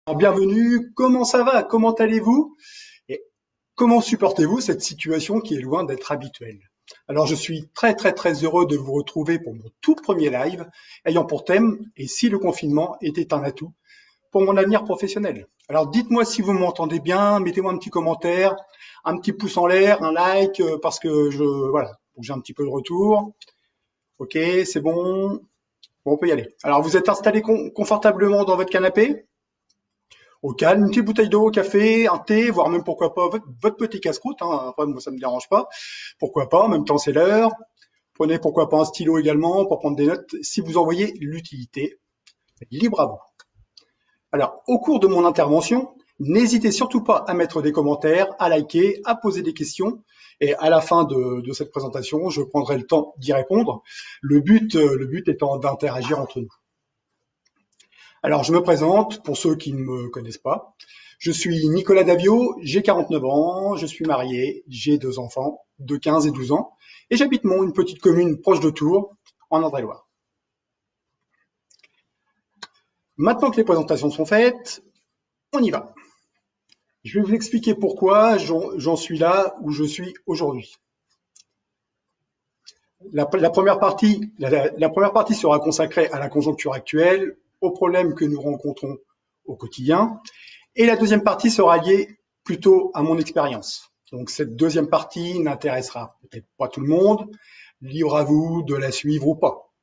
Alors, bienvenue, comment ça va? Comment allez-vous? Et comment supportez-vous cette situation qui est loin d'être habituelle? Alors je suis très heureux de vous retrouver pour mon tout premier live, ayant pour thème « Et si le confinement était un atout pour mon avenir professionnel ?» Alors dites-moi si vous m'entendez bien, mettez-moi un petit commentaire, un petit pouce en l'air, un like, parce que voilà, j'ai un petit peu de retour. Ok, c'est bon, on peut y aller. Alors vous êtes installé confortablement dans votre canapé? Au calme, une petite bouteille d'eau, café, un thé, voire même pourquoi pas votre petit casse-croûte. Hein. Après, moi, ça me dérange pas. Pourquoi pas, en même temps, c'est l'heure. Prenez pourquoi pas un stylo également pour prendre des notes si vous en voyez l'utilité. Libre à vous. Alors, au cours de mon intervention, n'hésitez surtout pas à mettre des commentaires, à liker, à poser des questions. Et à la fin de cette présentation, je prendrai le temps d'y répondre. Le but étant d'interagir entre nous. Alors, je me présente pour ceux qui ne me connaissent pas. Je suis Nicolas Davio, j'ai 49 ans, je suis marié, j'ai 2 enfants de 15 et 12 ans et j'habite Mont, une petite commune proche de Tours, en Indre-et-Loire. Maintenant que les présentations sont faites, on y va. Je vais vous expliquer pourquoi j'en suis là où je suis aujourd'hui. La première partie sera consacrée à la conjoncture actuelle, aux problèmes que nous rencontrons au quotidien. Et la deuxième partie sera liée plutôt à mon expérience. Donc cette deuxième partie n'intéressera peut-être pas tout le monde, libre à vous de la suivre ou pas.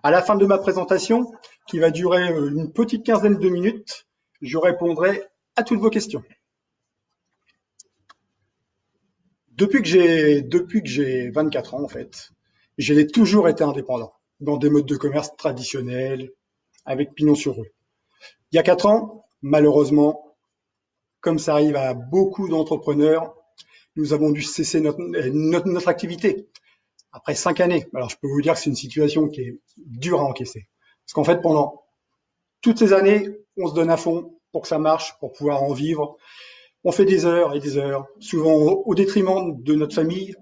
À la fin de ma présentation, qui va durer une petite quinzaine de minutes, je répondrai à toutes vos questions. Depuis que j'ai 24 ans, en fait, j'ai toujours été indépendant, dans des modes de commerce traditionnels, avec pignon sur rue. Il y a 4 ans, malheureusement, comme ça arrive à beaucoup d'entrepreneurs, nous avons dû cesser notre activité après 5 années. Alors, je peux vous dire que c'est une situation qui est dure à encaisser. Parce qu'en fait, pendant toutes ces années, on se donne à fond pour que ça marche, pour pouvoir en vivre. On fait des heures et des heures, souvent au détriment de notre famille,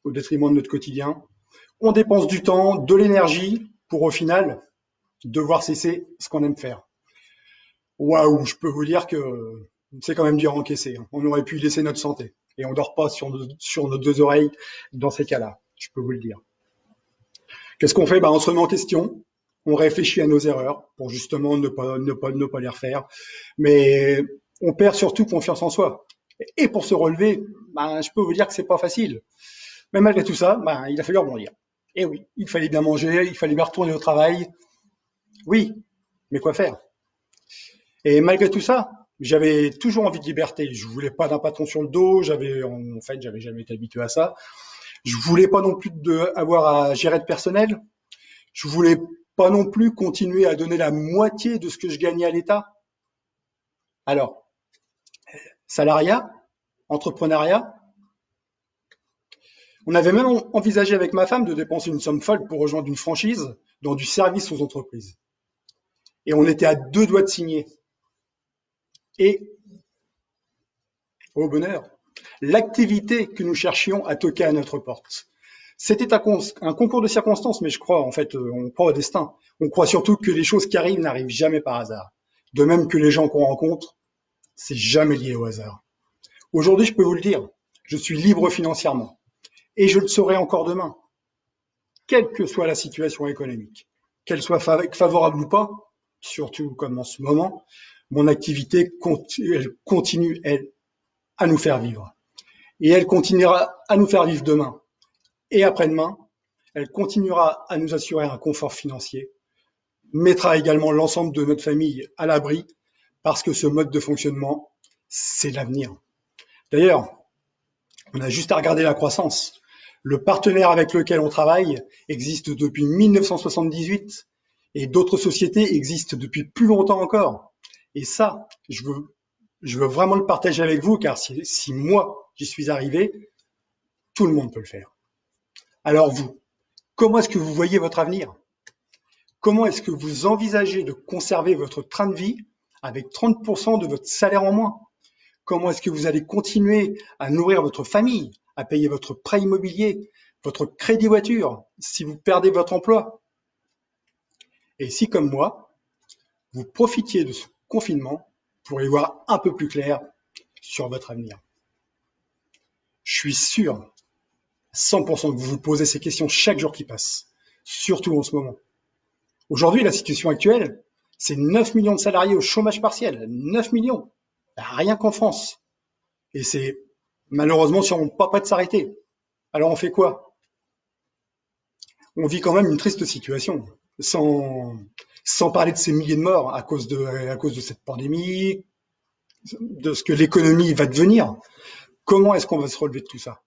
au détriment de notre quotidien. On dépense du temps, de l'énergie pour au final devoir cesser ce qu'on aime faire. Waouh, je peux vous dire que c'est quand même dur à encaisser. On aurait pu laisser notre santé. Et on dort pas sur nos 2 oreilles dans ces cas-là, je peux vous le dire. Qu'est-ce qu'on fait? On se remet en question, on réfléchit à nos erreurs pour justement ne pas les refaire. Mais on perd surtout confiance en soi. Et pour se relever, je peux vous dire que c'est pas facile. Mais malgré tout ça, il a fallu rebondir. Et oui, il fallait bien manger, il fallait bien retourner au travail. Oui, mais quoi faire? Et malgré tout ça, j'avais toujours envie de liberté. Je voulais pas d'un patron sur le dos. J'avais jamais été habitué à ça. Je voulais pas non plus avoir à gérer de personnel. Je voulais pas non plus continuer à donner la moitié de ce que je gagnais à l'État. Alors, salariat, entrepreneuriat. On avait même envisagé avec ma femme de dépenser une somme folle pour rejoindre une franchise dans du service aux entreprises. Et on était à 2 doigts de signer. Et, au bonheur, l'activité que nous cherchions a toqué à notre porte. C'était un concours de circonstances, mais je crois, en fait, on croit au destin. On croit surtout que les choses qui arrivent n'arrivent jamais par hasard. De même que les gens qu'on rencontre, c'est jamais lié au hasard. Aujourd'hui, je peux vous le dire, je suis libre financièrement. Et je le serai encore demain, quelle que soit la situation économique, qu'elle soit favorable ou pas, surtout comme en ce moment, mon activité continue, elle, à nous faire vivre. Et elle continuera à nous faire vivre demain et après-demain. Elle continuera à nous assurer un confort financier, mettra également l'ensemble de notre famille à l'abri, parce que ce mode de fonctionnement, c'est l'avenir. D'ailleurs, on a juste à regarder la croissance. Le partenaire avec lequel on travaille existe depuis 1978 et d'autres sociétés existent depuis plus longtemps encore. Et ça, je veux vraiment le partager avec vous, car si moi, j'y suis arrivé, tout le monde peut le faire. Alors vous, comment est-ce que vous voyez votre avenir? Comment est-ce que vous envisagez de conserver votre train de vie avec 30% de votre salaire en moins? Comment est-ce que vous allez continuer à nourrir votre famille, à payer votre prêt immobilier, votre crédit voiture, si vous perdez votre emploi? Et si, comme moi, vous profitiez de ce confinement pour y voir un peu plus clair sur votre avenir. Je suis sûr, à 100%, que vous vous posez ces questions chaque jour qui passe, surtout en ce moment. Aujourd'hui, la situation actuelle, c'est 9 millions de salariés au chômage partiel. 9 millions. Rien qu'en France. Et c'est malheureusement sûrement pas prêt de s'arrêter. Alors on fait quoi? On vit quand même une triste situation. Sans parler de ces milliers de morts à cause de cette pandémie, de ce que l'économie va devenir. Comment est-ce qu'on va se relever de tout ça?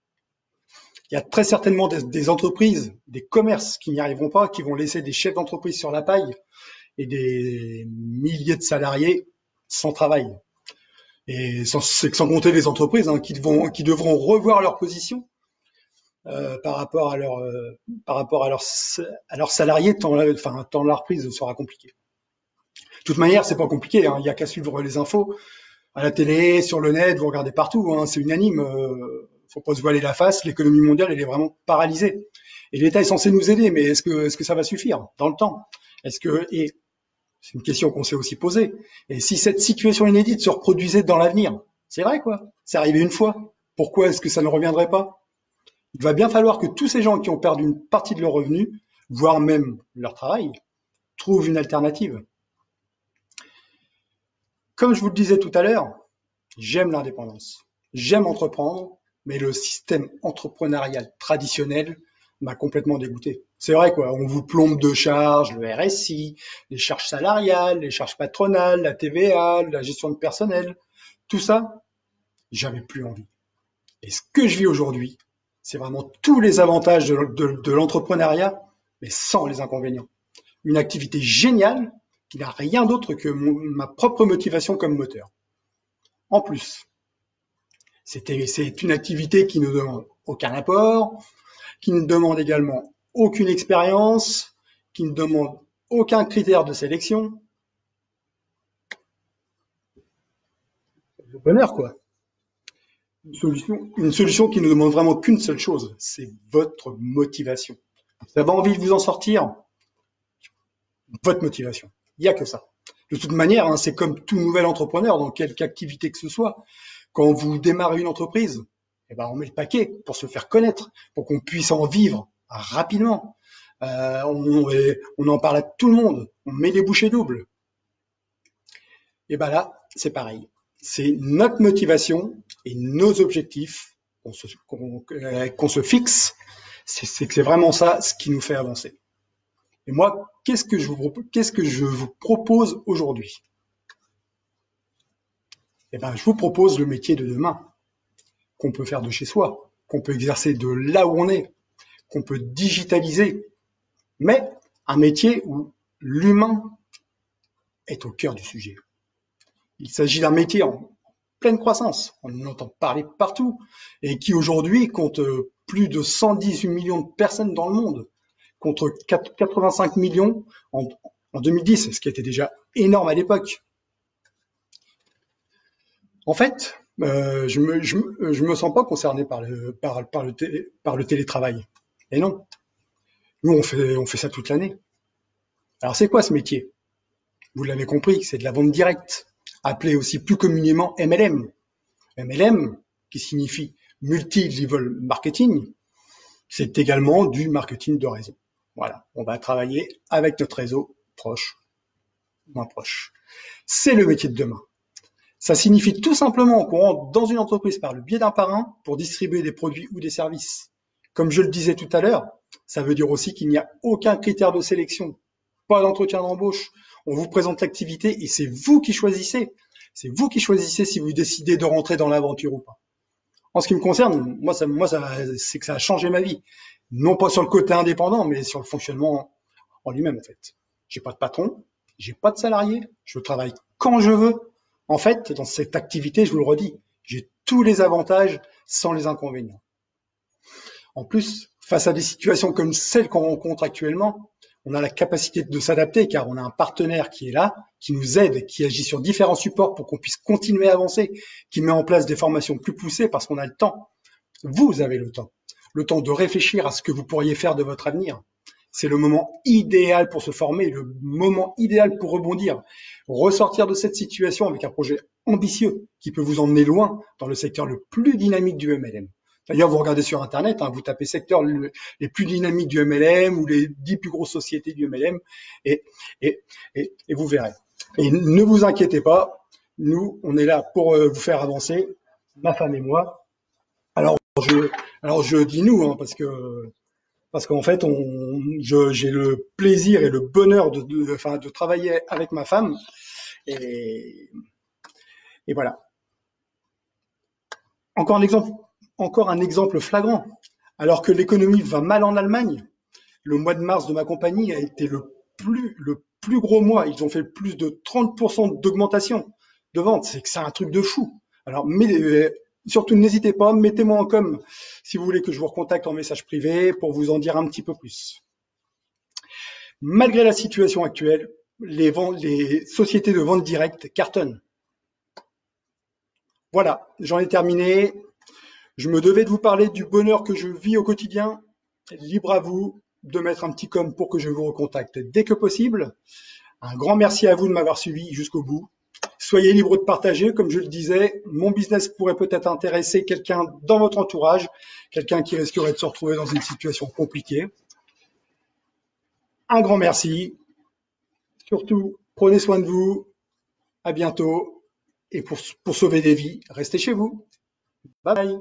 Il y a très certainement des entreprises, des commerces qui n'y arriveront pas, qui vont laisser des chefs d'entreprise sur la paille et des milliers de salariés sans travail. Et sans compter les entreprises qui devront revoir leur position par rapport à leurs salariés, tant la reprise sera compliquée. De toute manière, c'est pas compliqué, il y a qu'à suivre les infos à la télé, sur le net, vous regardez partout, c'est unanime. Faut pas se voiler la face, l'économie mondiale, elle est vraiment paralysée. Et l'État est censé nous aider, mais est-ce que ça va suffire dans le temps? Et c'est une question qu'on s'est aussi posée. Et si cette situation inédite se reproduisait dans l'avenir, c'est vrai quoi, c'est arrivé une fois. Pourquoi est-ce que ça ne reviendrait pas? Il va bien falloir que tous ces gens qui ont perdu une partie de leurs revenus, voire même leur travail, trouvent une alternative. Comme je vous le disais tout à l'heure, j'aime l'indépendance, j'aime entreprendre, mais le système entrepreneurial traditionnel m'a complètement dégoûté. C'est vrai quoi, on vous plombe de charges, le RSI, les charges salariales, les charges patronales, la TVA, la gestion de personnel, tout ça, j'avais plus envie. Et ce que je vis aujourd'hui, c'est vraiment tous les avantages de l'entrepreneuriat, mais sans les inconvénients. Une activité géniale qui n'a rien d'autre que ma propre motivation comme moteur. En plus, c'est une activité qui ne demande aucun apport, qui ne demande également aucune expérience, qui ne demande aucun critère de sélection. Le bonheur, quoi. Une solution qui ne demande vraiment qu'une seule chose, c'est votre motivation. Vous avez envie de vous en sortir, votre motivation. Il n'y a que ça. De toute manière, c'est comme tout nouvel entrepreneur, dans quelque activité que ce soit. Quand vous démarrez une entreprise, on met le paquet pour se faire connaître, pour qu'on puisse en vivre rapidement. On en parle à tout le monde, on met les bouchées doubles. Et là, c'est pareil. C'est notre motivation et nos objectifs qu'on se fixe. C'est vraiment ça ce qui nous fait avancer. Et moi, qu'est-ce que je vous propose aujourd'hui? Je vous propose le métier de demain, qu'on peut faire de chez soi, qu'on peut exercer de là où on est, qu'on peut digitaliser, mais un métier où l'humain est au cœur du sujet. Il s'agit d'un métier en pleine croissance, on en entend parler partout, et qui aujourd'hui compte plus de 118 millions de personnes dans le monde, contre 85 millions en 2010, ce qui était déjà énorme à l'époque. En fait, je me sens pas concerné par le télétravail. Et non, nous on fait ça toute l'année. Alors c'est quoi ce métier? Vous l'avez compris, c'est de la vente directe, appelée aussi plus communément MLM. MLM, qui signifie Multi-Level Marketing, c'est également du marketing de réseau. Voilà, on va travailler avec notre réseau proche, moins proche. C'est le métier de demain. Ça signifie tout simplement qu'on rentre dans une entreprise par le biais d'un parrain pour distribuer des produits ou des services. Comme je le disais tout à l'heure, ça veut dire aussi qu'il n'y a aucun critère de sélection, pas d'entretien d'embauche. On vous présente l'activité et c'est vous qui choisissez. C'est vous qui choisissez si vous décidez de rentrer dans l'aventure ou pas. En ce qui me concerne, c'est que ça a changé ma vie. Non pas sur le côté indépendant, mais sur le fonctionnement en lui-même, en fait. J'ai pas de patron, j'ai pas de salarié, je travaille quand je veux. En fait, dans cette activité, je vous le redis, j'ai tous les avantages sans les inconvénients. En plus, face à des situations comme celles qu'on rencontre actuellement, on a la capacité de s'adapter car on a un partenaire qui est là, qui nous aide, qui agit sur différents supports pour qu'on puisse continuer à avancer, qui met en place des formations plus poussées parce qu'on a le temps. Vous avez le temps de réfléchir à ce que vous pourriez faire de votre avenir. C'est le moment idéal pour se former, le moment idéal pour rebondir. ressortir de cette situation avec un projet ambitieux qui peut vous emmener loin dans le secteur le plus dynamique du MLM. D'ailleurs, vous regardez sur Internet, vous tapez secteur les plus dynamiques du MLM ou les 10 plus grosses sociétés du MLM et vous verrez. Et ne vous inquiétez pas, nous, on est là pour vous faire avancer, ma femme et moi. Alors je dis nous, parce qu'en fait, j'ai le plaisir et le bonheur de travailler avec ma femme et voilà. Encore un exemple flagrant. Alors que l'économie va mal en Allemagne, le mois de mars de ma compagnie a été le plus gros mois. Ils ont fait plus de 30% d'augmentation de vente. C'est un truc de fou. Alors, surtout, n'hésitez pas, mettez-moi en com si vous voulez que je vous recontacte en message privé pour vous en dire un petit peu plus. Malgré la situation actuelle, les sociétés de vente directe cartonnent. Voilà, j'en ai terminé. Je me devais de vous parler du bonheur que je vis au quotidien. Libre à vous de mettre un petit com pour que je vous recontacte dès que possible. Un grand merci à vous de m'avoir suivi jusqu'au bout. Soyez libre de partager, comme je le disais, mon business pourrait peut-être intéresser quelqu'un dans votre entourage, quelqu'un qui risquerait de se retrouver dans une situation compliquée. Un grand merci. Surtout, prenez soin de vous. À bientôt. Et pour sauver des vies, restez chez vous. Bye bye.